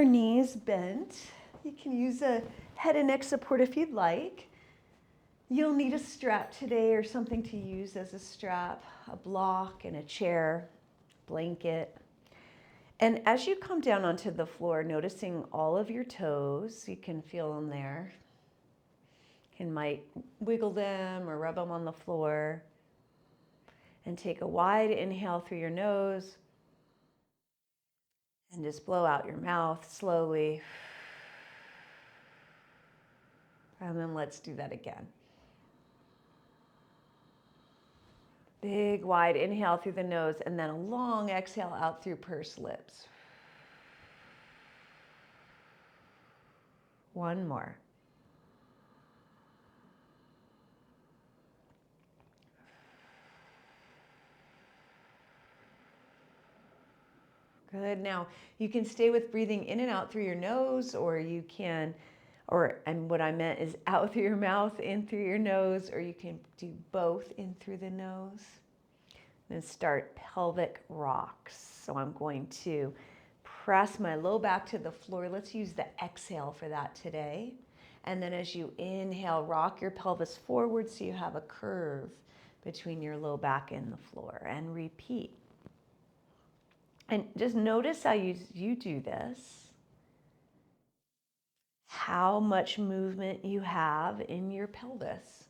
Your knees bent. You can use a head and neck support if you'd like. You'll need a strap today or something to use as a strap, a block and a chair, blanket. And as you come down onto the floor, noticing all of your toes, you can feel them there. You might wiggle them or rub them on the floor. And take a wide inhale through your nose. And just blow out your mouth slowly. And then let's do that again. Big, wide inhale through the nose, and then a long exhale out through pursed lips. One more. Good. Now, you can stay with breathing in and out through your nose, or you can, and what I meant is out through your mouth, in through your nose, or you can do both in through the nose. And start pelvic rocks. So I'm going to press my low back to the floor. Let's use the exhale for that today. And then as you inhale, rock your pelvis forward so you have a curve between your low back and the floor. And repeat. And just notice how you do this. How much movement you have in your pelvis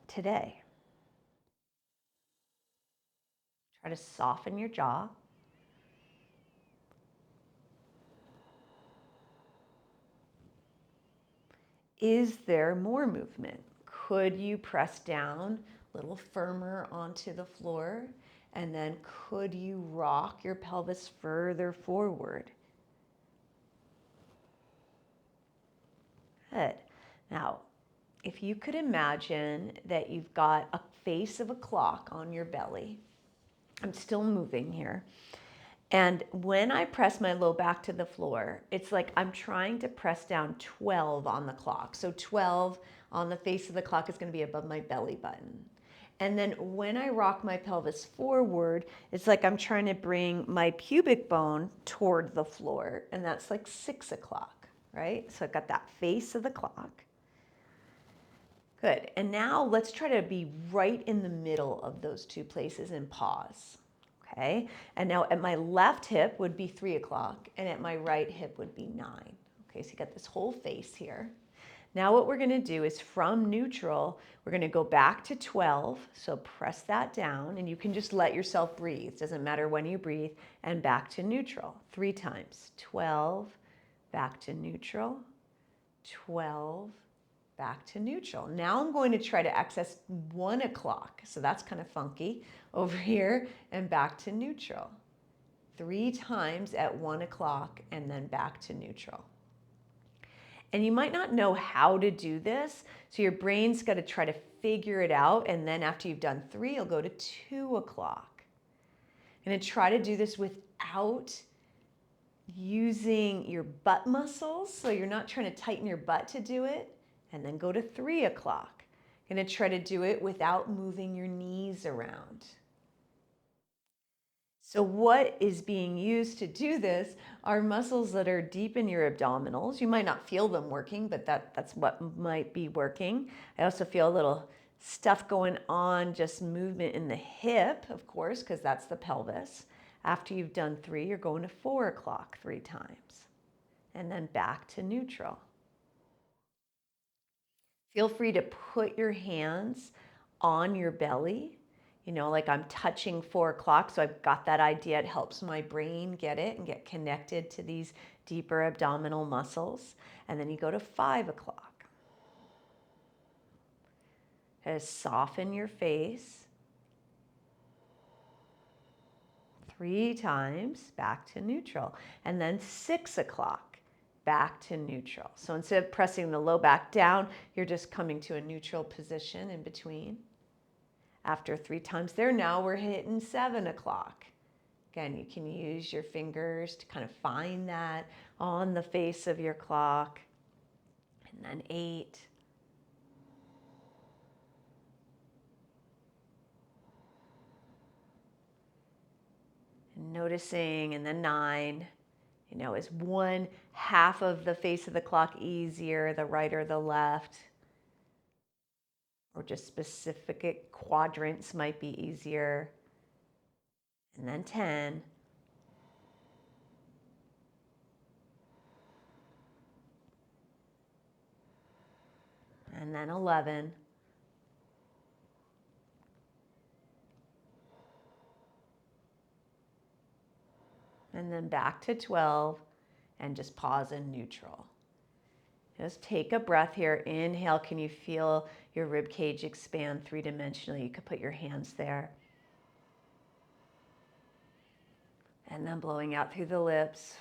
today. Try to soften your jaw. Is there more movement? Could you press down a little firmer onto the floor? And then could you rock your pelvis further forward? Good. Now, if you could imagine that you've got a face of a clock on your belly. I'm still moving here. And when I press my low back to the floor, it's like I'm trying to press down 12 on the clock. So 12 on the face of the clock is going to be above my belly button. And then when I rock my pelvis forward, it's like I'm trying to bring my pubic bone toward the floor. And that's like 6 o'clock, right? So I've got that face of the clock. Good. And now let's try to be right in the middle of those two places and pause. Okay. And now at my left hip would be 3 o'clock and at my right hip would be 9. Okay. So you got this whole face here. Now what we're going to do is from neutral, we're going to go back to 12. So press that down and you can just let yourself breathe. Doesn't matter when you breathe, and back to neutral 3 times. 12, back to neutral, 12, back to neutral. Now I'm going to try to access 1 o'clock. So that's kind of funky over here, and back to neutral. 3 times at 1 o'clock and then back to neutral. And you might not know how to do this. So your brain's got to try to figure it out. And then after you've done 3, you'll go to 2 o'clock. And try to do this without using your butt muscles. So you're not trying to tighten your butt to do it. And then go to 3 o'clock. Going to try to do it without moving your knees around. So what is being used to do this are muscles that are deep in your abdominals. You might not feel them working, but that's what might be working. I also feel a little stuff going on, just movement in the hip, of course, because that's the pelvis. After you've done 3, you're going to 4 o'clock 3 times. And then back to neutral. Feel free to put your hands on your belly, like I'm touching 4 o'clock. So I've got that idea. It helps my brain get it and get connected to these deeper abdominal muscles. And then you go to 5 o'clock. Soften your face. 3 times, back to neutral. And then 6 o'clock. Back to neutral. So instead of pressing the low back down, you're just coming to a neutral position in between. After 3 times there, now we're hitting 7 o'clock. Again, you can use your fingers to kind of find that on the face of your clock. And then 8. And noticing, and then 9. Is one half of the face of the clock easier, the right or the left? Or just specific quadrants might be easier. And then 10. And then 11. And then back to 12, and just pause in neutral. Just take a breath here. Inhale. Can you feel your rib cage expand three-dimensionally? You could put your hands there. And then blowing out through the lips.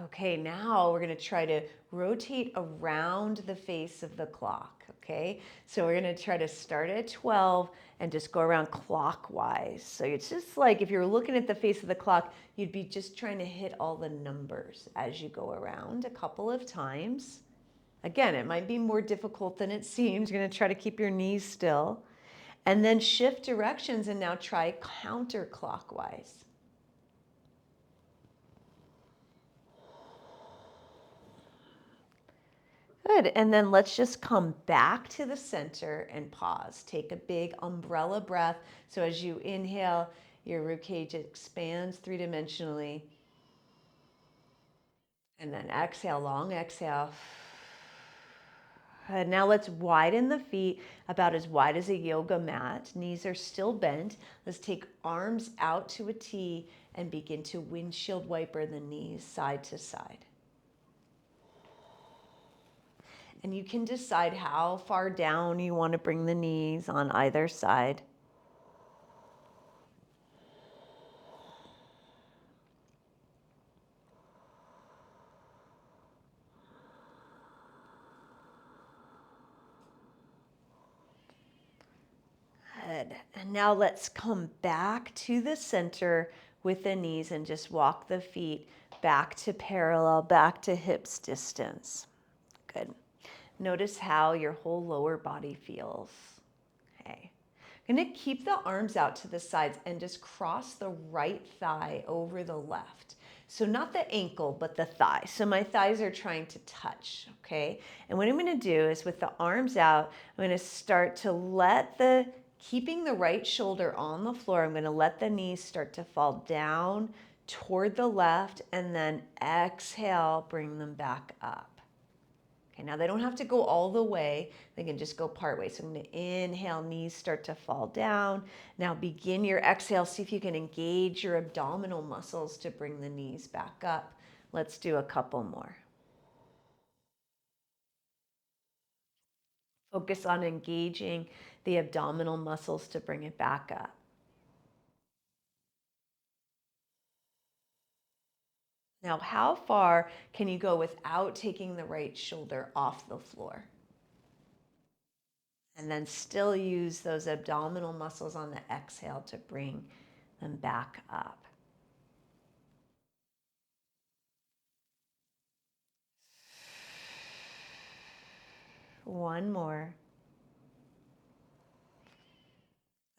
Okay, now we're going to try to rotate around the face of the clock, okay? So we're going to try to start at 12 and just go around clockwise. So it's just like if you're looking at the face of the clock, you'd be just trying to hit all the numbers as you go around a couple of times. Again, it might be more difficult than it seems. You're going to try to keep your knees still. And then shift directions and now try counterclockwise. Good, and then let's just come back to the center and pause. Take a big umbrella breath. So as you inhale, your ribcage expands three-dimensionally. And then exhale, long exhale. And now let's widen the feet about as wide as a yoga mat. Knees are still bent. Let's take arms out to a T and begin to windshield wiper the knees side to side. And you can decide how far down you want to bring the knees on either side. Good. And now let's come back to the center with the knees and just walk the feet back to parallel, back to hips distance. Good. Notice how your whole lower body feels. Okay. I'm going to keep the arms out to the sides and just cross the right thigh over the left. So not the ankle, but the thigh. So my thighs are trying to touch, okay? And what I'm going to do is with the arms out, I'm going to start to keeping the right shoulder on the floor, I'm going to let the knees start to fall down toward the left, and then exhale, bring them back up. Okay, now they don't have to go all the way. They can just go part way. So I'm going to inhale, knees start to fall down. Now begin your exhale. See if you can engage your abdominal muscles to bring the knees back up. Let's do a couple more. Focus on engaging the abdominal muscles to bring it back up. Now, how far can you go without taking the right shoulder off the floor? And then still use those abdominal muscles on the exhale to bring them back up. One more.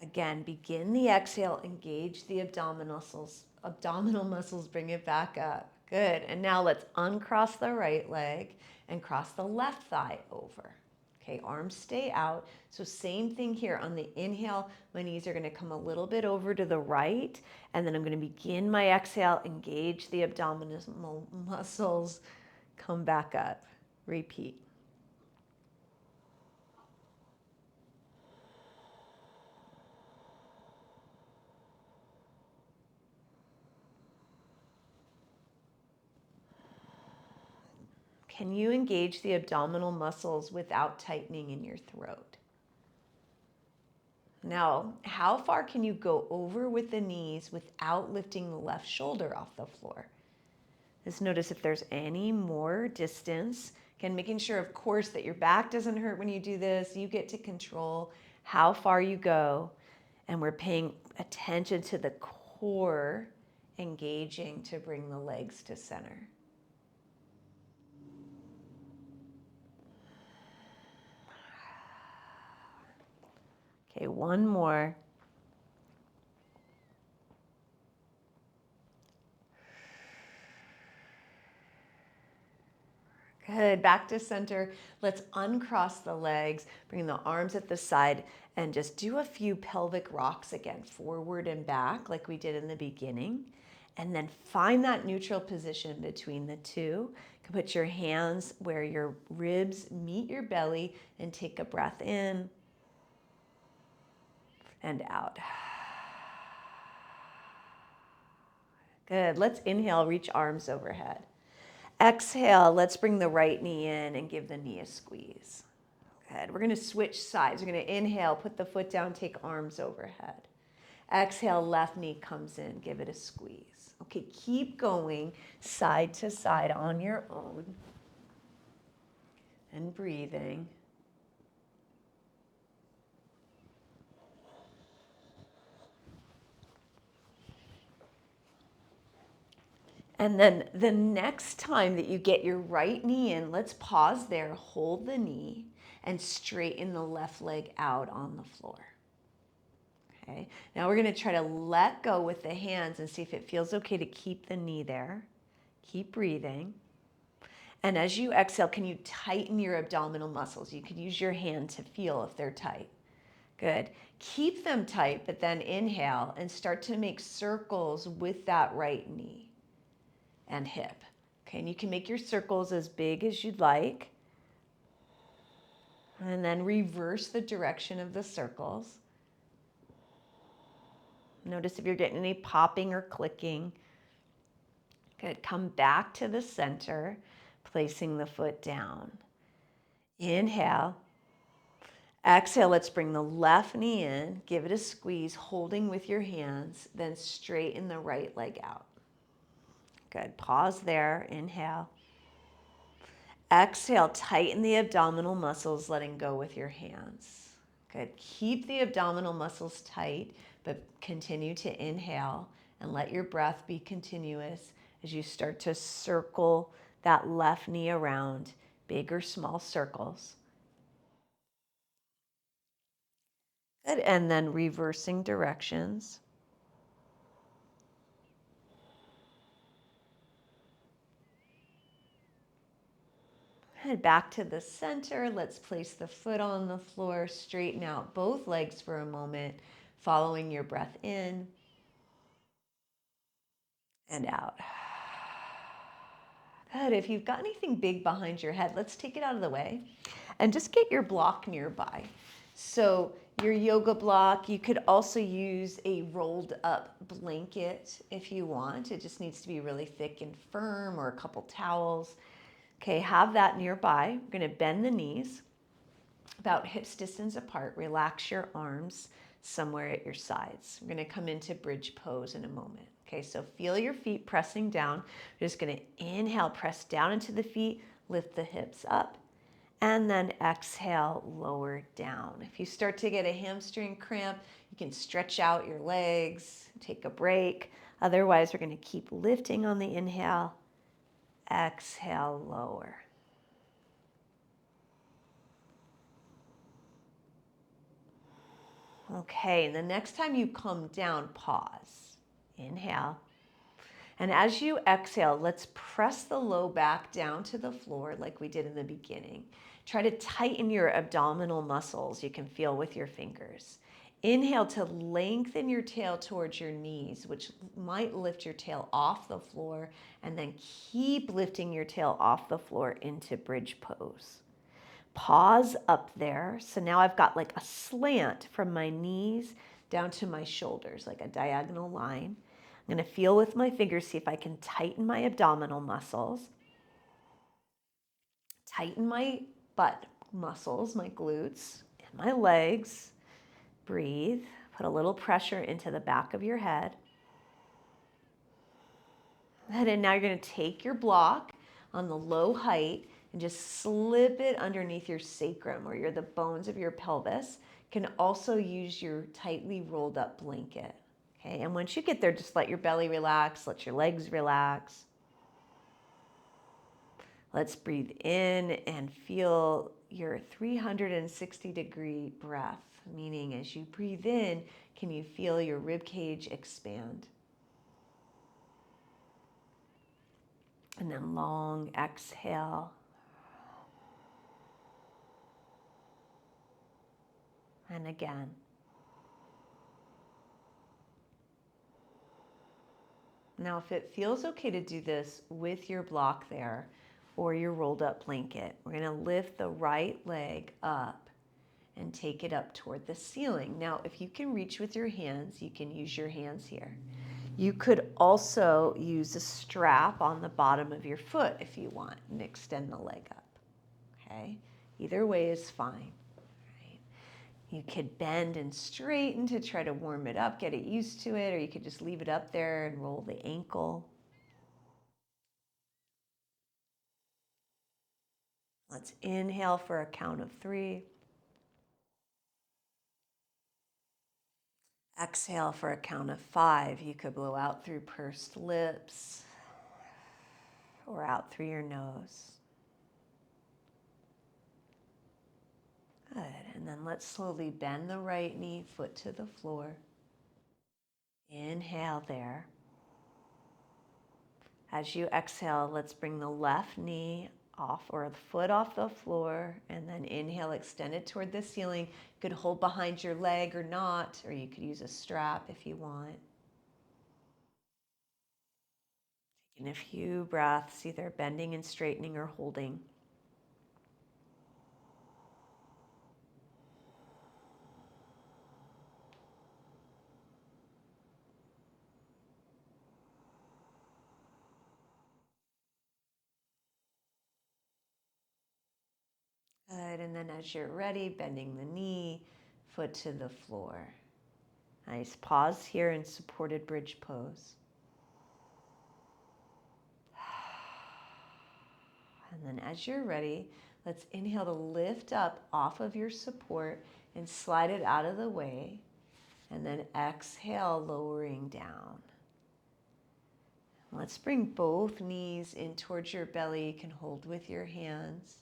Again, begin the exhale, engage the abdominal muscles, bring it back up. Good. And now let's uncross the right leg and cross the left thigh over. Okay, arms stay out. So same thing here. On the inhale, my knees are going to come a little bit over to the right, and then I'm going to begin my exhale, engage the abdominal muscles, come back up. Repeat. Can you engage the abdominal muscles without tightening in your throat? Now, how far can you go over with the knees without lifting the left shoulder off the floor? Just notice if there's any more distance. Again, making sure, of course, that your back doesn't hurt when you do this. You get to control how far you go. And we're paying attention to the core engaging to bring the legs to center. Okay, one more. Good, back to center. Let's uncross the legs, bring the arms at the side, and just do a few pelvic rocks again, forward and back like we did in the beginning. And then find that neutral position between the two. You can put your hands where your ribs meet your belly and take a breath in and out. Good, let's inhale, reach arms overhead. Exhale, let's bring the right knee in and give the knee a squeeze. Good. We're going to switch sides. We're going to inhale, put the foot down, take arms overhead. Exhale, left knee comes in, give it a squeeze. Okay, keep going side to side on your own and breathing. And then the next time that you get your right knee in, let's pause there, hold the knee, and straighten the left leg out on the floor. Okay, now we're going to try to let go with the hands and see if it feels okay to keep the knee there. Keep breathing. And as you exhale, can you tighten your abdominal muscles? You can use your hand to feel if they're tight. Good. Keep them tight, but then inhale and start to make circles with that right knee and hip. Okay, and you can make your circles as big as you'd like. And then reverse the direction of the circles. Notice if you're getting any popping or clicking. Good. Come back to the center, placing the foot down. Inhale. Exhale, let's bring the left knee in, give it a squeeze, holding with your hands, then straighten the right leg out. Good. Pause there. Inhale. Exhale, tighten the abdominal muscles, letting go with your hands. Good. Keep the abdominal muscles tight, but continue to inhale and let your breath be continuous as you start to circle that left knee around, big or small circles. Good. And then reversing directions. Head back to the center. Let's place the foot on the floor. Straighten out both legs for a moment, following your breath in and out. Good. If you've got anything big behind your head, let's take it out of the way and just get your block nearby. So your yoga block, you could also use a rolled up blanket if you want. It just needs to be really thick and firm, or a couple towels. Okay, have that nearby. We're going to bend the knees about hips distance apart. Relax your arms somewhere at your sides. We're going to come into bridge pose in a moment. Okay, so feel your feet pressing down. We're just going to inhale, press down into the feet, lift the hips up, and then exhale, lower down. If you start to get a hamstring cramp, you can stretch out your legs, take a break. Otherwise, we're going to keep lifting on the inhale. Exhale, lower. Okay, and the next time you come down, pause. Inhale. And as you exhale, let's press the low back down to the floor like we did in the beginning. Try to tighten your abdominal muscles you can feel with your fingers. Inhale to lengthen your tail towards your knees, which might lift your tail off the floor, and then keep lifting your tail off the floor into bridge pose. Pause up there. So now I've got like a slant from my knees down to my shoulders, like a diagonal line. I'm going to feel with my fingers, see if I can tighten my abdominal muscles, tighten my butt muscles, my glutes, and my legs. Breathe. Put a little pressure into the back of your head. And now you're going to take your block on the low height and just slip it underneath your sacrum, or the bones of your pelvis. You can also use your tightly rolled up blanket. Okay, and once you get there, just let your belly relax, let your legs relax. Let's breathe in and feel your 360-degree breath, meaning as you breathe in, can you feel your rib cage expand? And then long exhale. And again. Now, if it feels okay to do this with your block there or your rolled up blanket, we're going to lift the right leg up and take it up toward the ceiling. Now, if you can reach with your hands, you can use your hands here. You could also use a strap on the bottom of your foot if you want and extend the leg up. Okay? Either way is fine. Right? You could bend and straighten to try to warm it up, get it used to it, or you could just leave it up there and roll the ankle. Let's inhale for a count of 3. Exhale for a count of 5. You could blow out through pursed lips or out through your nose. Good. And then let's slowly bend the right knee, foot to the floor. Inhale there. As you exhale, let's bring the left knee off or the foot off the floor, and then inhale, extend it toward the ceiling. You could hold behind your leg or not, or you could use a strap if you want. Taking a few breaths, either bending and straightening or holding. Good, and then as you're ready, bending the knee, foot to the floor. Nice pause here in supported bridge pose. And then as you're ready, let's inhale to lift up off of your support and slide it out of the way. And then exhale, lowering down. Let's bring both knees in towards your belly. You can hold with your hands.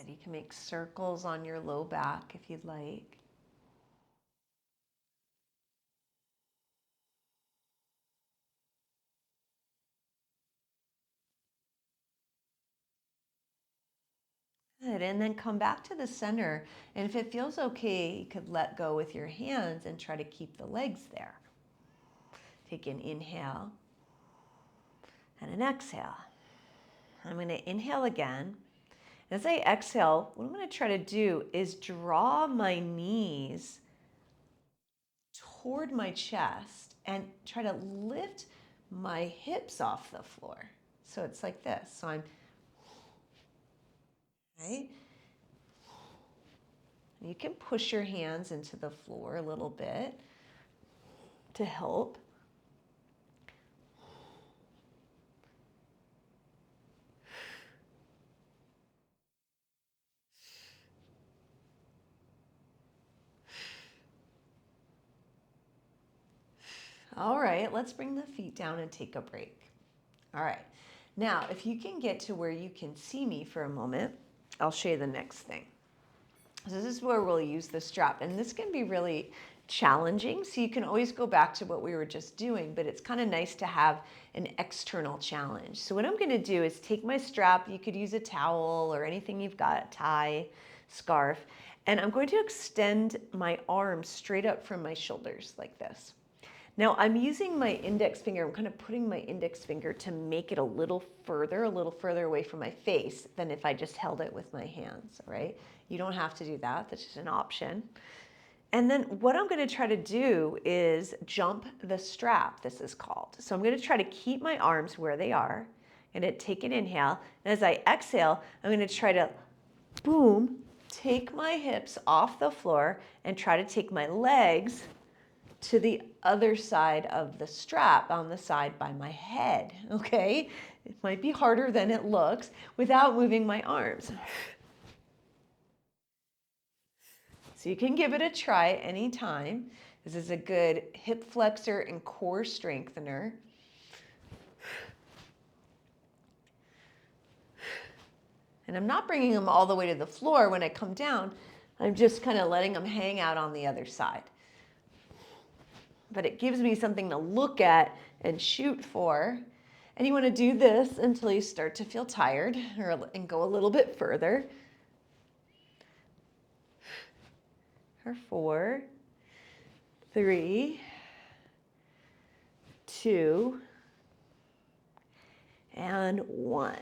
And you can make circles on your low back if you'd like. Good, and then come back to the center. And if it feels okay, you could let go with your hands and try to keep the legs there. Take an inhale and an exhale. I'm going to inhale again. As I exhale, what I'm going to try to do is draw my knees toward my chest and try to lift my hips off the floor. So it's like this. So I'm, right? You can push your hands into the floor a little bit to help. All right, let's bring the feet down and take a break. All right, now if you can get to where you can see me for a moment, I'll show you the next thing. So this is where we'll use the strap, and this can be really challenging, so you can always go back to what we were just doing, but it's kind of nice to have an external challenge. So what I'm going to do is take my strap. You could use a towel or anything you've got, tie, scarf, and I'm going to extend my arms straight up from my shoulders like this. Now I'm using my index finger, I'm kind of putting my index finger to make it a little further away from my face than if I just held it with my hands, all right? You don't have to do that, that's just an option. And then what I'm going to try to do is jump the strap, this is called. So I'm going to try to keep my arms where they are. I'm going to take an inhale, and as I exhale, I'm going to try to, boom, take my hips off the floor and try to take my legs to the other side of the strap, on the side by my head, okay? It might be harder than it looks without moving my arms. So you can give it a try anytime. This is a good hip flexor and core strengthener. And I'm not bringing them all the way to the floor when I come down. I'm just kind of letting them hang out on the other side. But it gives me something to look at and shoot for. And you want to do this until you start to feel tired and go a little bit further. For 4, 3, 2, and 1.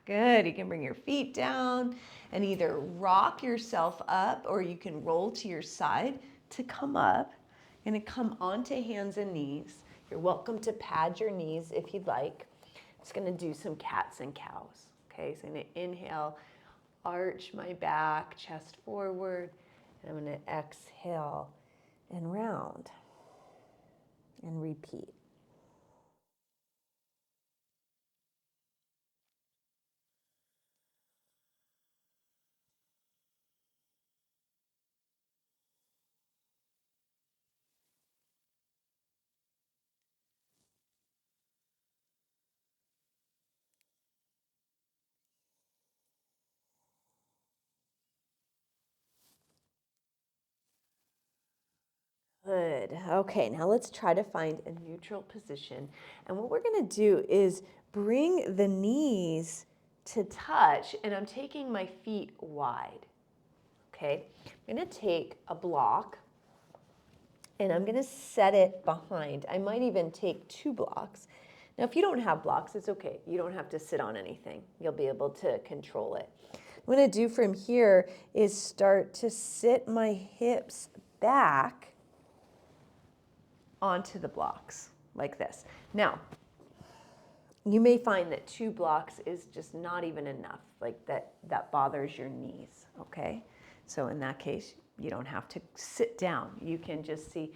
Good. You can bring your feet down and either rock yourself up or you can roll to your side to come up. You're going to come onto hands and knees. You're welcome to pad your knees if you'd like. It's going to do some cats and cows. Okay, so I'm going to inhale, arch my back, chest forward, and I'm going to exhale and round and repeat. Good. Okay, now let's try to find a neutral position. And what we're going to do is bring the knees to touch, and I'm taking my feet wide. Okay, I'm going to take a block and I'm going to set it behind. I might even take 2 blocks. Now, if you don't have blocks, it's okay. You don't have to sit on anything. You'll be able to control it. What I'm going to do from here is start to sit my hips back onto the blocks like this. Now, you may find that 2 blocks is just not even enough, like that bothers your knees, okay? So in that case, you don't have to sit down. You can just see,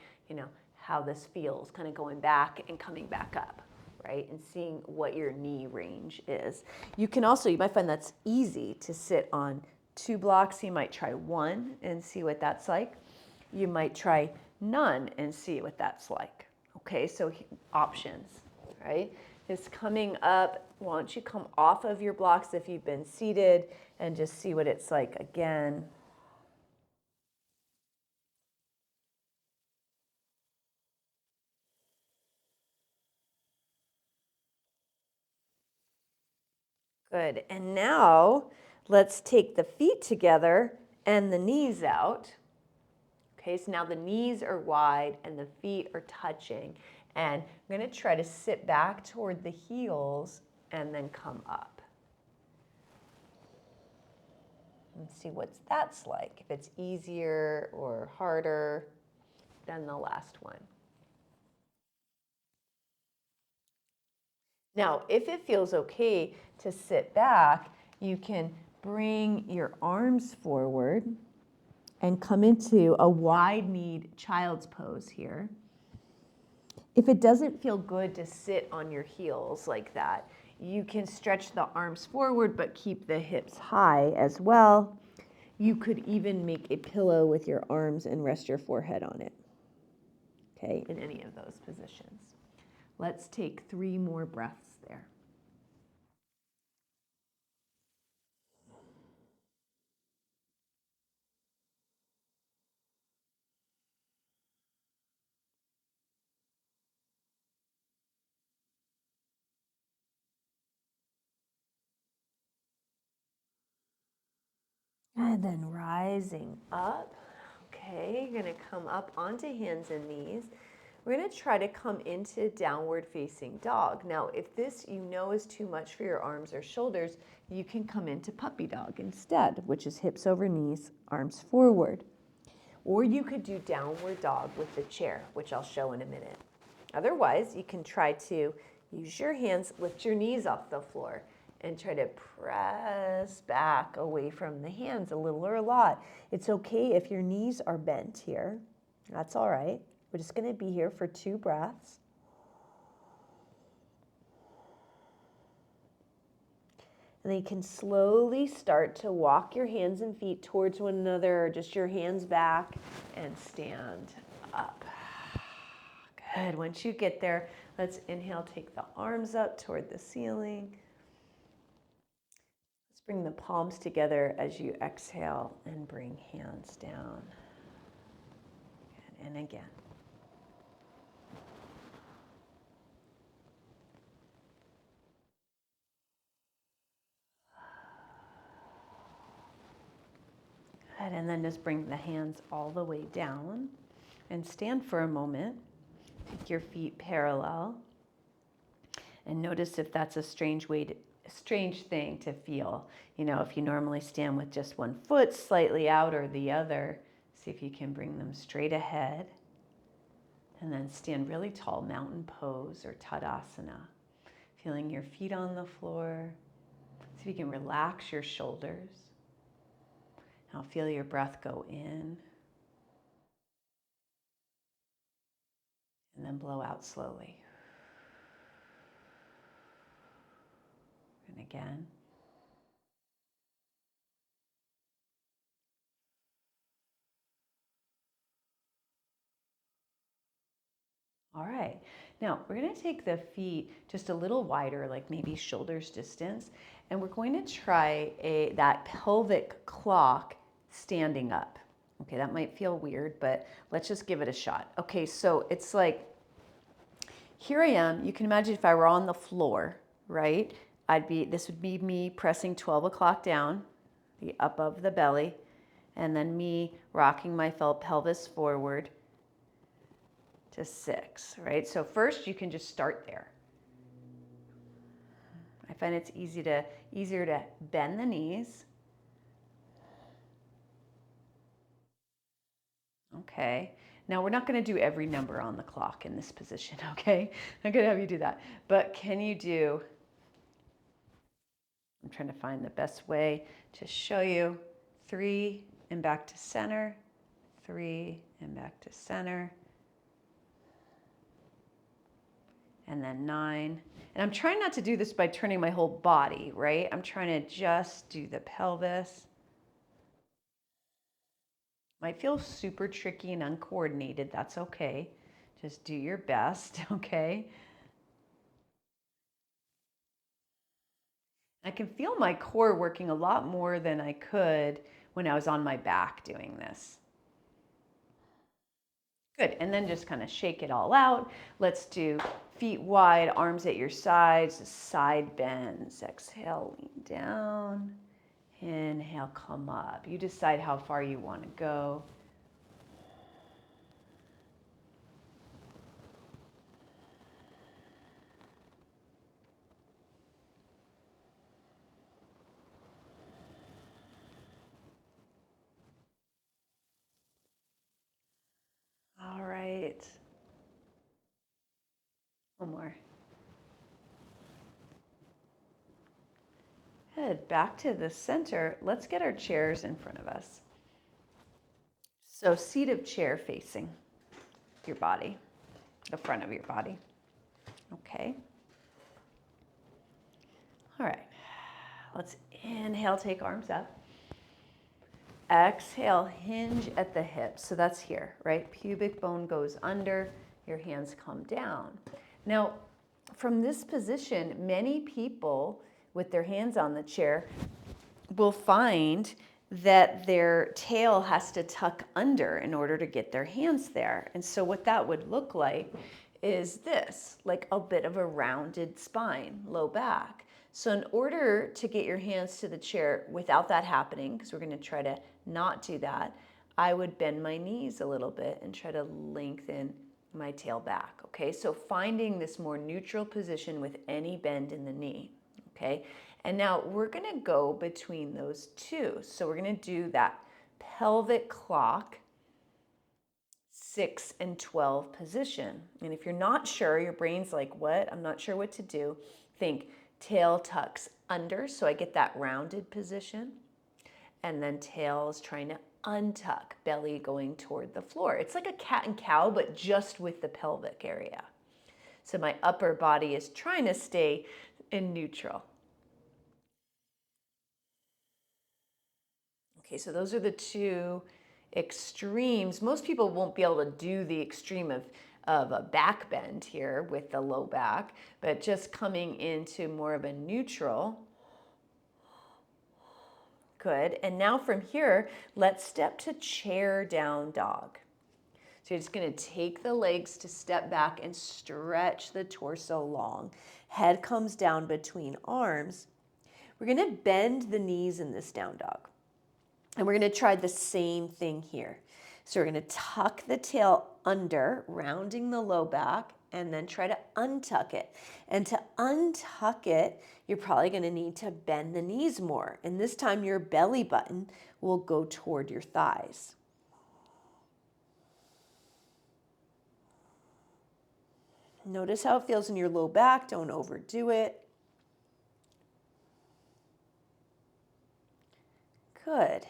how this feels, kind of going back and coming back up, right? And seeing what your knee range is. You might find that's easy to sit on 2 blocks. You might try 1 and see what that's like. You might try none and see what that's like. Okay, so options, right? Is coming up, why don't you come off of your blocks if you've been seated and just see what it's like again. Good, and now let's take the feet together and the knees out. Okay, so now the knees are wide and the feet are touching. And I'm going to try to sit back toward the heels and then come up. And see what that's like, if it's easier or harder than the last one. Now, if it feels okay to sit back, you can bring your arms forward and come into a wide-kneed child's pose here. If it doesn't feel good to sit on your heels like that, you can stretch the arms forward but keep the hips high as well. You could even make a pillow with your arms and rest your forehead on it, okay, in any of those positions. Let's take 3 more breaths there. And then rising up. Okay, you're going to come up onto hands and knees. We're going to try to come into downward facing dog. Now, if this is too much for your arms or shoulders, you can come into puppy dog instead, which is hips over knees, arms forward. Or you could do downward dog with the chair, which I'll show in a minute. Otherwise, you can try to use your hands, lift your knees off the floor, and try to press back away from the hands a little or a lot. It's okay if your knees are bent here. That's all right. We're just going to be here for 2 breaths. And then you can slowly start to walk your hands and feet towards one another, or just your hands back, and stand up. Good. Once you get there, let's inhale, take the arms up toward the ceiling. Let's bring the palms together as you exhale and bring hands down. And again. And then just bring the hands all the way down and stand for a moment. Take your feet parallel and notice if that's a strange thing to feel. You know, if you normally stand with just one foot slightly out or the other, see if you can bring them straight ahead. And then stand really tall, mountain pose or Tadasana. Feeling your feet on the floor. See if you can relax your shoulders. Now feel your breath go in. And then blow out slowly. And again. All right, now we're going to take the feet just a little wider, like maybe shoulders distance, and we're going to try that pelvic clock standing up. Okay, that might feel weird, but let's just give it a shot. Okay, so it's like, here I am. You can imagine if I were on the floor, right? This would be me pressing 12 o'clock down, the up of the belly, and then me rocking my pelvis forward to 6, right? So first you can just start there. I find it's easier to bend the knees. Okay. Now we're not going to do every number on the clock in this position, okay? I'm going to have you do that. But can you do, I'm trying to find the best way to show you, 3 and back to center, 3 and back to center, and then 9. And I'm trying not to do this by turning my whole body, right? I'm trying to just do the pelvis. Might feel super tricky and uncoordinated. That's okay. Just do your best, okay? I can feel my core working a lot more than I could when I was on my back doing this. Good, and then just kind of shake it all out. Let's do feet wide, arms at your sides, side bends. Exhale, lean down. Inhale, come up. You decide how far you want to go. All right. One more. Head back to the center. Let's get our chairs in front of us. So seat of chair facing your body, the front of your body. Okay. All right. Let's inhale, take arms up. Exhale, hinge at the hips. So that's here, right? Pubic bone goes under, your hands come down. Now, from this position, many people with their hands on the chair will find that their tail has to tuck under in order to get their hands there. And so what that would look like is this, like a bit of a rounded spine, low back. So in order to get your hands to the chair without that happening, because we're going to try to not do that, I would bend my knees a little bit and try to lengthen my tail back. Okay, so finding this more neutral position with any bend in the knee. Okay, and now we're going to go between those two. So we're going to do that pelvic clock 6 and 12 position. And if you're not sure, your brain's like, what? I'm not sure what to do. Think tail tucks under, so I get that rounded position. And then tail is trying to untuck, belly going toward the floor. It's like a cat and cow, but just with the pelvic area. So my upper body is trying to stay in neutral. Okay, so those are the two extremes. Most people won't be able to do the extreme of a back bend here with the low back, but just coming into more of a neutral. Good. And now from here, let's step to chair down dog. So you're just going to take the legs to step back and stretch the torso long. Head comes down between arms. We're going to bend the knees in this down dog. And we're going to try the same thing here. So we're going to tuck the tail under, rounding the low back, and then try to untuck it. And to untuck it, you're probably going to need to bend the knees more. And this time your belly button will go toward your thighs. Notice how it feels in your low back. Don't overdo it. Good.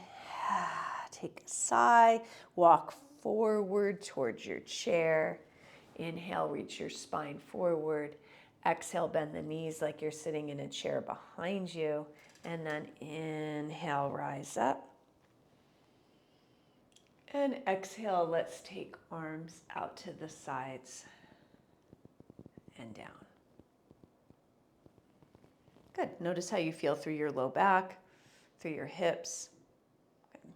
Take a sigh. Walk forward towards your chair. Inhale, reach your spine forward. Exhale, bend the knees like you're sitting in a chair behind you. And then inhale, rise up. And exhale, let's take arms out to the sides and down. Good. Notice how you feel through your low back, through your hips. Good.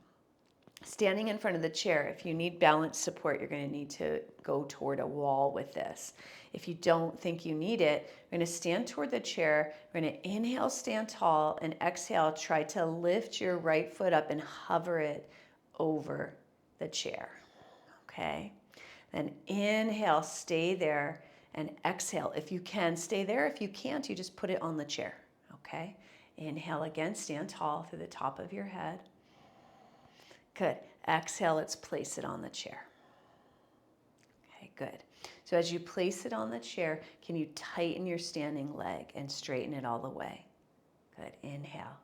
Standing in front of the chair, if you need balance support, you're going to need to go toward a wall with this. If you don't think you need it, you're going to stand toward the chair. We're going to inhale, stand tall, and exhale, try to lift your right foot up and hover it over the chair. Okay? Then inhale, stay there, and exhale. If you can, stay there. If you can't, you just put it on the chair. Okay? Inhale again, stand tall through the top of your head. Good. Exhale, let's place it on the chair. Okay, good. So as you place it on the chair, can you tighten your standing leg and straighten it all the way? Good. Inhale.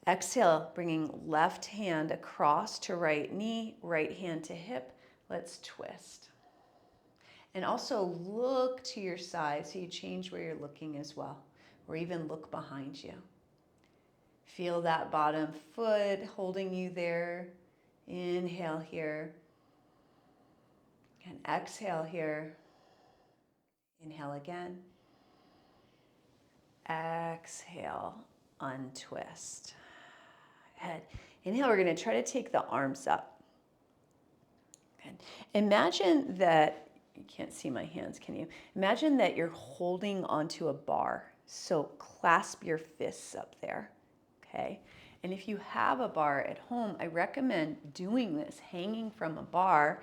Exhale, bringing left hand across to right knee, right hand to hip. Let's twist. And also look to your side so you change where you're looking as well, or even look behind you. Feel that bottom foot holding you there. Inhale here. And exhale here. Inhale again. Exhale, untwist. Good. Inhale, we're going to try to take the arms up. Good. Imagine that, you can't see my hands, can you? Imagine that you're holding onto a bar. So clasp your fists up there. Okay. And if you have a bar at home, I recommend doing this, hanging from a bar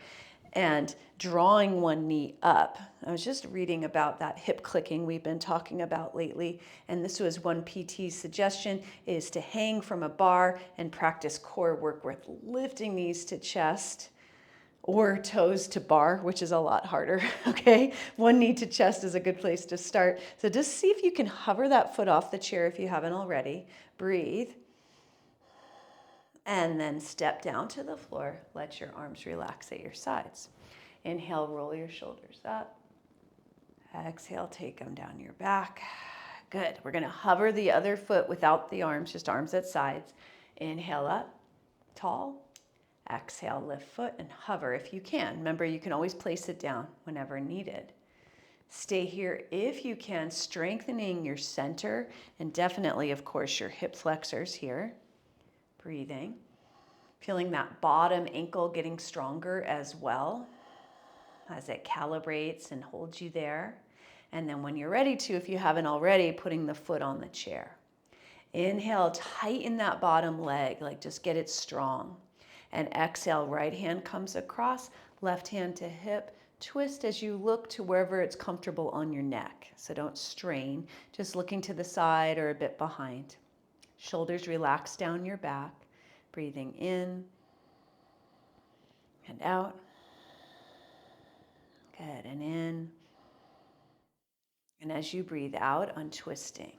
and drawing one knee up. I was just reading about that hip clicking we've been talking about lately, and this was one PT's suggestion, is to hang from a bar and practice core work with lifting knees to chest or toes to bar, which is a lot harder, okay? One knee to chest is a good place to start. So just see if you can hover that foot off the chair if you haven't already. Breathe. And then step down to the floor. Let your arms relax at your sides. Inhale, roll your shoulders up. Exhale, take them down your back. Good. We're going to hover the other foot without the arms, just arms at sides. Inhale up, tall. Exhale, lift foot and hover if you can. Remember, you can always place it down whenever needed. Stay here if you can, strengthening your center and definitely, of course, your hip flexors here. Breathing. Feeling that bottom ankle getting stronger as well as it calibrates and holds you there. And then when you're ready to, if you haven't already, putting the foot on the chair. Inhale, tighten that bottom leg, like just get it strong. And exhale, right hand comes across, left hand to hip. Twist as you look to wherever it's comfortable on your neck. So don't strain, just looking to the side or a bit behind. Shoulders relax down your back. Breathing in and out. Good, and in. And as you breathe out, untwisting.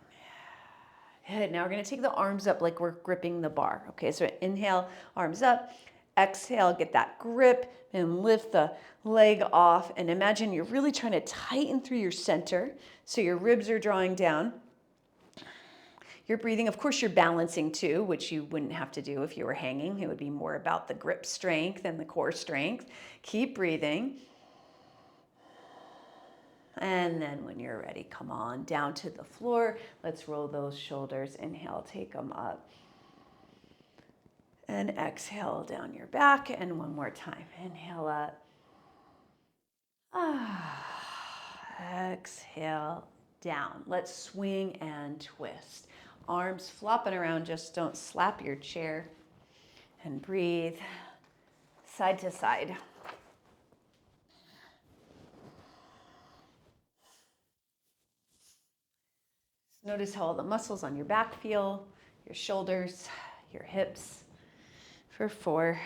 Good, now we're going to take the arms up like we're gripping the bar. Okay, so inhale, arms up. Exhale, get that grip and lift the leg off. And imagine you're really trying to tighten through your center so your ribs are drawing down. You're breathing, of course you're balancing too, which you wouldn't have to do if you were hanging. It would be more about the grip strength and the core strength. Keep breathing. And then when you're ready, come on down to the floor. Let's roll those shoulders. Inhale, take them up. And exhale down your back. And one more time. Inhale up. Exhale down. Let's swing and twist. Arms flopping around, just don't slap your chair. And breathe side to side. Notice how all the muscles on your back feel, your shoulders, your hips. For 4,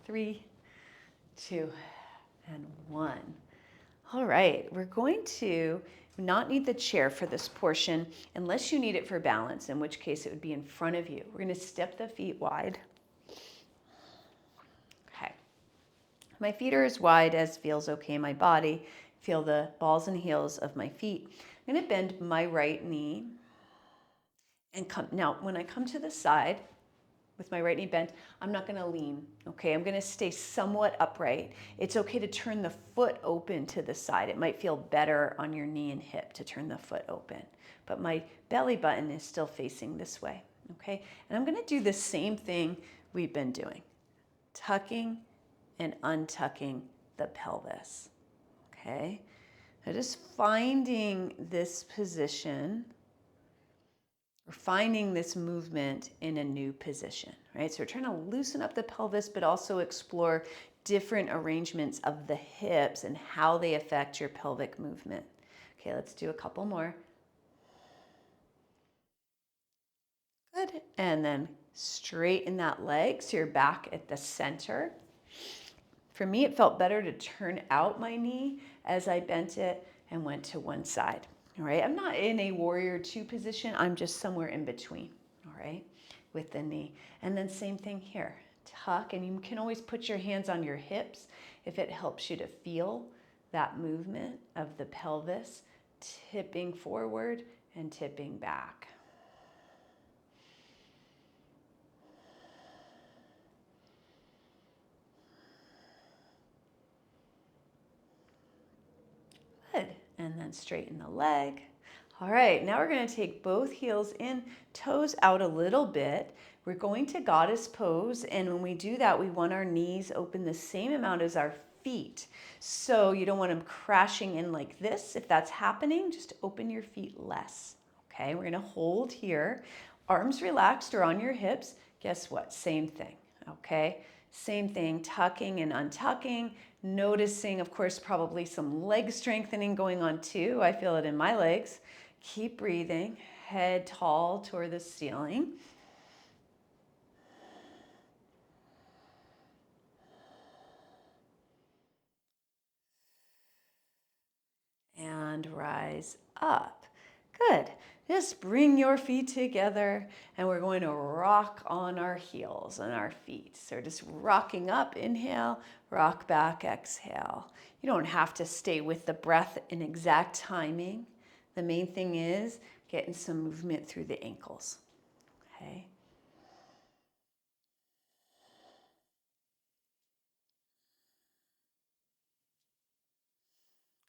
3, 2, and 1. All right, we're going to not need the chair for this portion unless you need it for balance, in which case it would be in front of you. We're going to step the feet wide. Okay. My feet are as wide as feels okay in my body. Feel the balls and heels of my feet. I'm going to bend my right knee and come. Now, when I come to the side with my right knee bent, I'm not going to lean, okay? I'm going to stay somewhat upright. It's okay to turn the foot open to the side. It might feel better on your knee and hip to turn the foot open, but my belly button is still facing this way, okay? And I'm going to do the same thing we've been doing, tucking and untucking the pelvis, okay? Now just finding this position, or finding this movement in a new position, right? So we're trying to loosen up the pelvis, but also explore different arrangements of the hips and how they affect your pelvic movement. Okay, let's do a couple more. Good. And then straighten that leg so you're back at the center. For me, it felt better to turn out my knee as I bent it and went to one side. All right, I'm not in a warrior 2 position. I'm just somewhere in between, all right, with the knee. And then same thing here, tuck, and you can always put your hands on your hips if it helps you to feel that movement of the pelvis tipping forward and tipping back. Good, and then straighten the leg. All right, now we're going to take both heels in, toes out a little bit. We're going to goddess pose, and when we do that, we want our knees open the same amount as our feet. So you don't want them crashing in like this. If that's happening, just open your feet less. Okay, we're going to hold here. Arms relaxed or on your hips. Guess what? Same thing. Okay, same thing, tucking and untucking. Noticing, of course, probably some leg strengthening going on too. I feel it in my legs. Keep breathing, head tall toward the ceiling. And rise up. Good. Just bring your feet together and we're going to rock on our heels and our feet. So just rocking up, inhale, rock back, exhale. You don't have to stay with the breath in exact timing. The main thing is getting some movement through the ankles. Okay.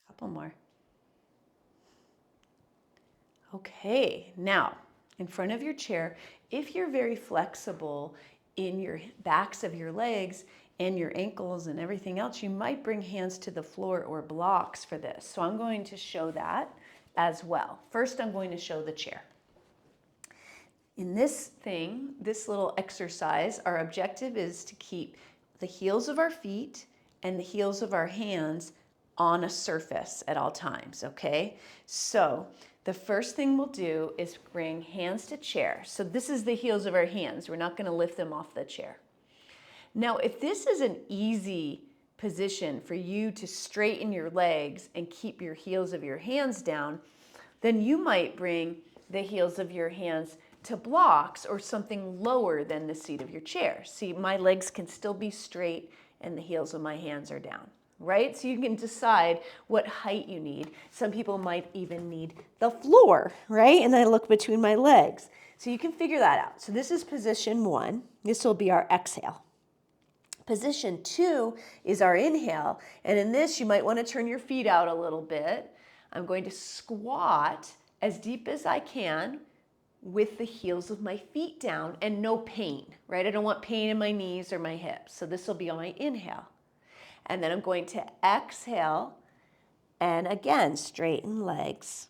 Couple more. Okay, now in front of your chair, if you're very flexible in your backs of your legs and your ankles and everything else, you might bring hands to the floor or blocks for this. So I'm going to show that as well. First, I'm going to show the chair. In this thing, this little exercise, our objective is to keep the heels of our feet and the heels of our hands on a surface at all times, okay? So the first thing we'll do is bring hands to chair. So this is the heels of our hands. We're not gonna lift them off the chair. Now, if this is an easy position for you to straighten your legs and keep your heels of your hands down, then you might bring the heels of your hands to blocks or something lower than the seat of your chair. See, my legs can still be straight and the heels of my hands are down, right? So you can decide what height you need. Some people might even need the floor, right? And then I look between my legs. So you can figure that out. So this is position 1. This will be our exhale. Position 2 is our inhale. And in this, you might want to turn your feet out a little bit. I'm going to squat as deep as I can with the heels of my feet down and no pain, right? I don't want pain in my knees or my hips. So this will be on my inhale. And then I'm going to exhale and again, straighten legs.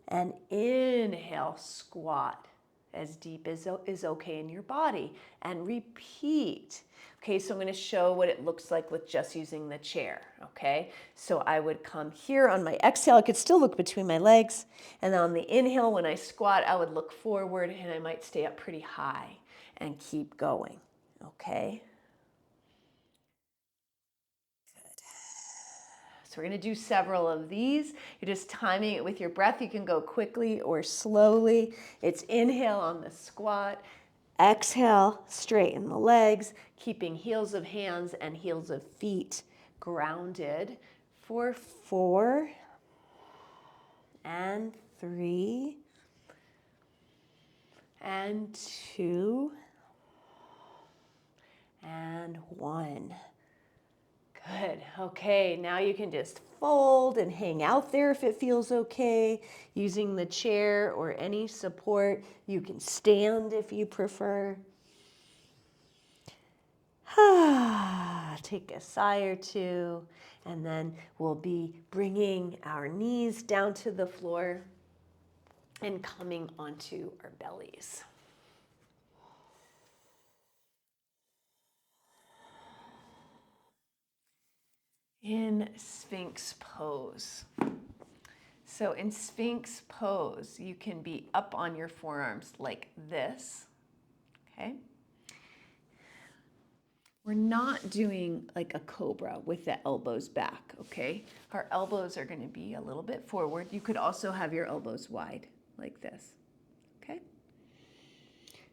And inhale, squat. as deep as is okay in your body, and repeat. Okay, so I'm going to show what it looks like with just using the chair. Okay, so I would come here on my exhale. I could still look between my legs, and then on the inhale, when I squat, I would look forward, and I might stay up pretty high and keep going. Okay. So we're going to do several of these. You're just timing it with your breath. You can go quickly or slowly. It's inhale on the squat. Exhale, straighten the legs, keeping heels of hands and heels of feet grounded for 4 and 3 and 2 and 1. Good. Okay, now you can just fold and hang out there if it feels okay, using the chair or any support. You can stand if you prefer. Take a sigh or two, and then we'll be bringing our knees down to the floor and coming onto our bellies. In Sphinx pose. So in Sphinx pose, you can be up on your forearms like this, okay? We're not doing like a cobra with the elbows back, okay? Our elbows are going to be a little bit forward. You could also have your elbows wide like this, okay?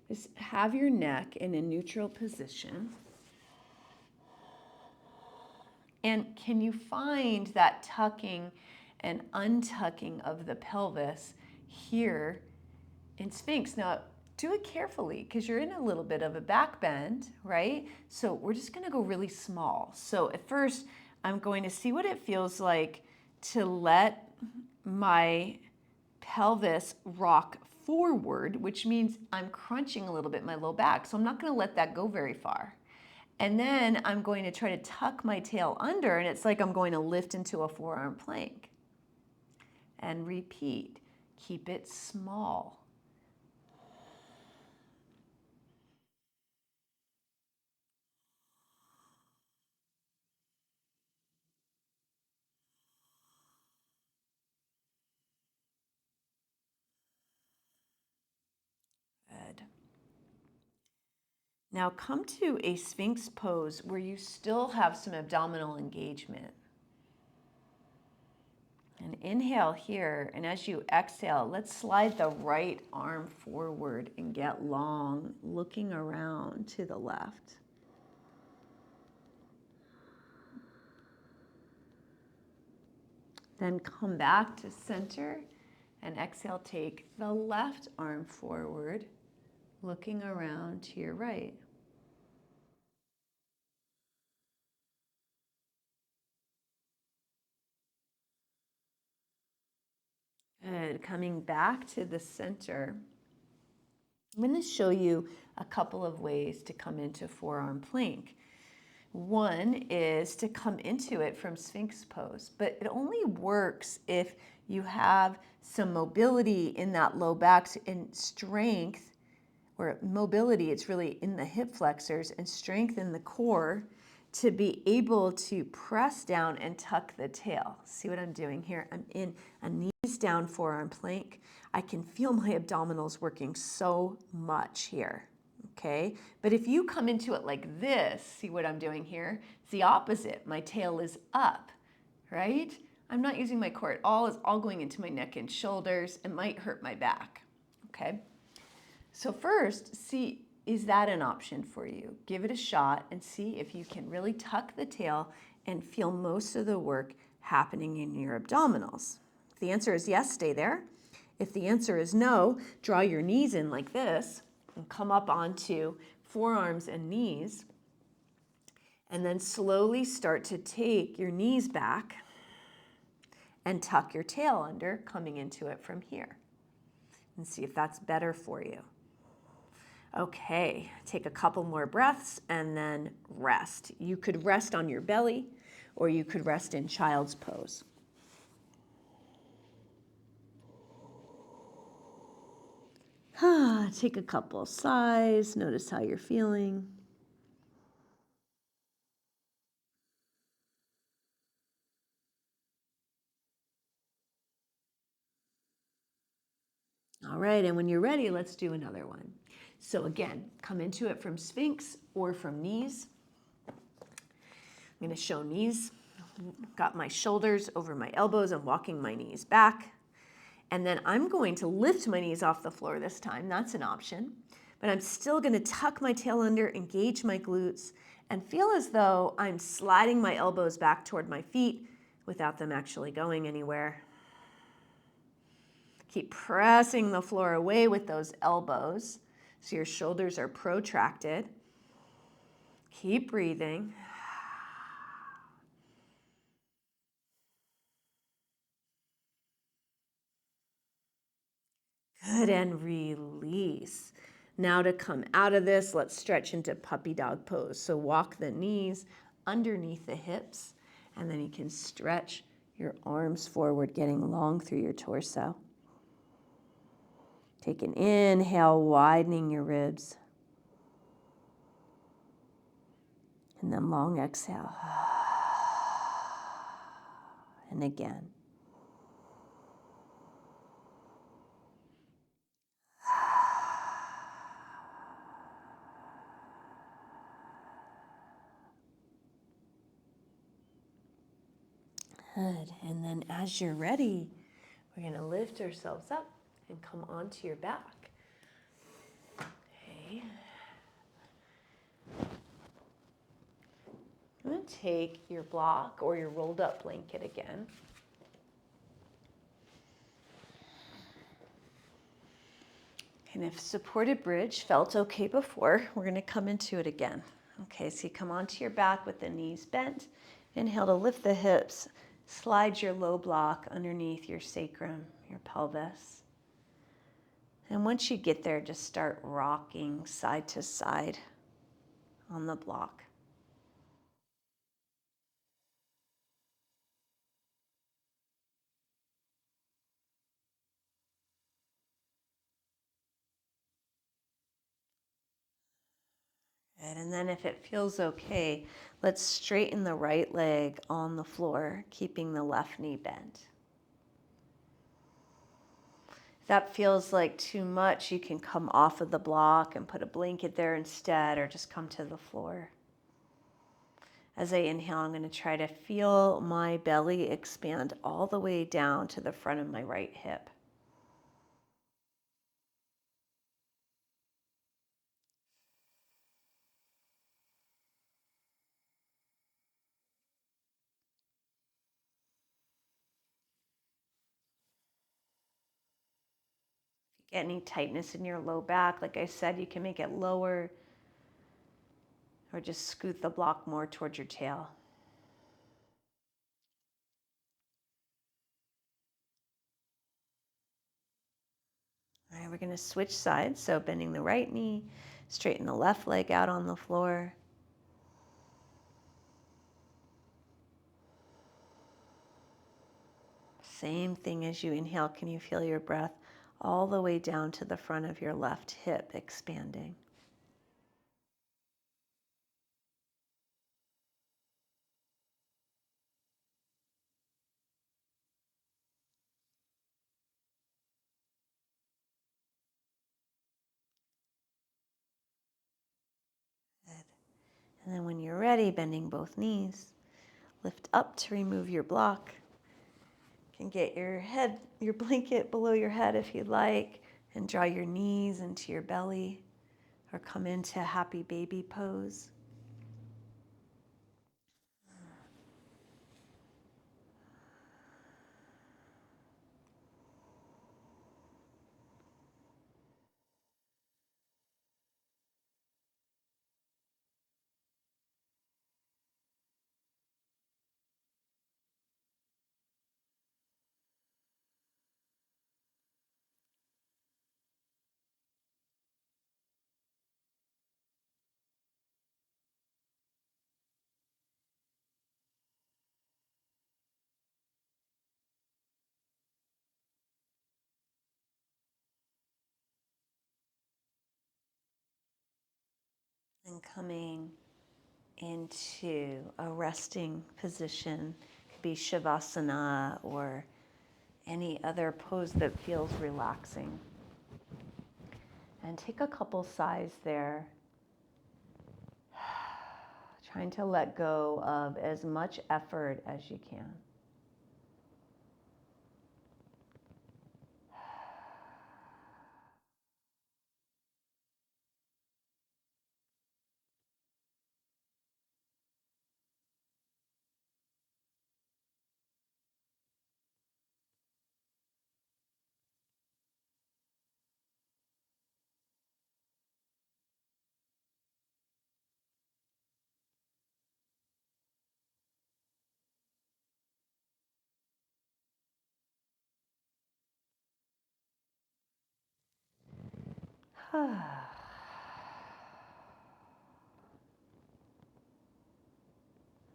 Just have your neck in a neutral position. And can you find that tucking and untucking of the pelvis here in Sphinx? Now, do it carefully because you're in a little bit of a back bend, right? So we're just going to go really small. So at first, I'm going to see what it feels like to let my pelvis rock forward, which means I'm crunching a little bit my low back. So I'm not going to let that go very far. And then I'm going to try to tuck my tail under, and it's like I'm going to lift into a forearm plank. And repeat. Keep it small. Good. Now come to a Sphinx pose where you still have some abdominal engagement. And inhale here, and as you exhale, let's slide the right arm forward and get long, looking around to the left. Then come back to center and exhale, take the left arm forward, looking around to your right. Good. Coming back to the center, I'm going to show you a couple of ways to come into forearm plank. One is to come into it from Sphinx pose, but it only works if you have some mobility in that low back and strength, or mobility, it's really in the hip flexors, and strength in the core to be able to press down and tuck the tail. See what I'm doing here? I'm in a knees down forearm plank. I can feel my abdominals working so much here. Okay, but if you come into it like this, see what I'm doing here? It's the opposite. My tail is up, right? I'm not using my core at all. It's all going into my neck and shoulders. It might hurt my back, okay? So first, see, is that an option for you? Give it a shot and see if you can really tuck the tail and feel most of the work happening in your abdominals. If the answer is yes, stay there. If the answer is no, draw your knees in like this and come up onto forearms and knees, and then slowly start to take your knees back and tuck your tail under, coming into it from here. And see if that's better for you. Okay, take a couple more breaths and then rest. You could rest on your belly or you could rest in child's pose. Take a couple sighs. Notice how you're feeling. All right, and when you're ready, let's do another one. So again, come into it from Sphinx or from knees. I'm going to show knees. Got my shoulders over my elbows. I'm walking my knees back. And then I'm going to lift my knees off the floor this time. That's an option. But I'm still going to tuck my tail under, engage my glutes, and feel as though I'm sliding my elbows back toward my feet without them actually going anywhere. Keep pressing the floor away with those elbows so your shoulders are protracted. Keep breathing. Good, and release. Now to come out of this, let's stretch into puppy dog pose. So walk the knees underneath the hips, and then you can stretch your arms forward, getting long through your torso. Take an inhale, widening your ribs. And then long exhale. And again. Good. And then as you're ready, we're going to lift ourselves up and come onto your back. Okay. I'm going to take your block or your rolled up blanket again. And if supported bridge felt okay before, we're going to come into it again. Okay, so you come onto your back with the knees bent. Inhale to lift the hips. Slide your low block underneath your sacrum, your pelvis. And once you get there, just start rocking side to side on the block. Good. And then if it feels okay, let's straighten the right leg on the floor, keeping the left knee bent. If that feels like too much, you can come off of the block and put a blanket there instead, or just come to the floor. As I inhale, I'm going to try to feel my belly expand all the way down to the front of my right hip. Get any tightness in your low back, like I said, you can make it lower or just scoot the block more towards your tail. All right, we're going to switch sides. So bending the right knee, straighten the left leg out on the floor. Same thing as you inhale. Can you feel your breath all the way down to the front of your left hip expanding? Good. And then when you're ready, bending both knees, lift up to remove your block. You can get your head, your blanket below your head if you'd like, and draw your knees into your belly, or come into happy baby pose. And coming into a resting position. It could be Shavasana or any other pose that feels relaxing. And take a couple sighs there. Trying to let go of as much effort as you can.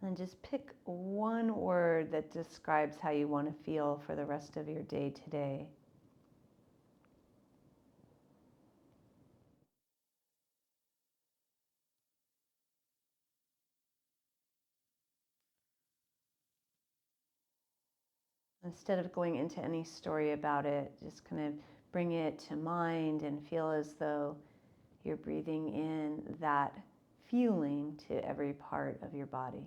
And just pick one word that describes how you want to feel for the rest of your day today. Instead of going into any story about it, just kind of bring it to mind and feel as though you're breathing in that feeling to every part of your body.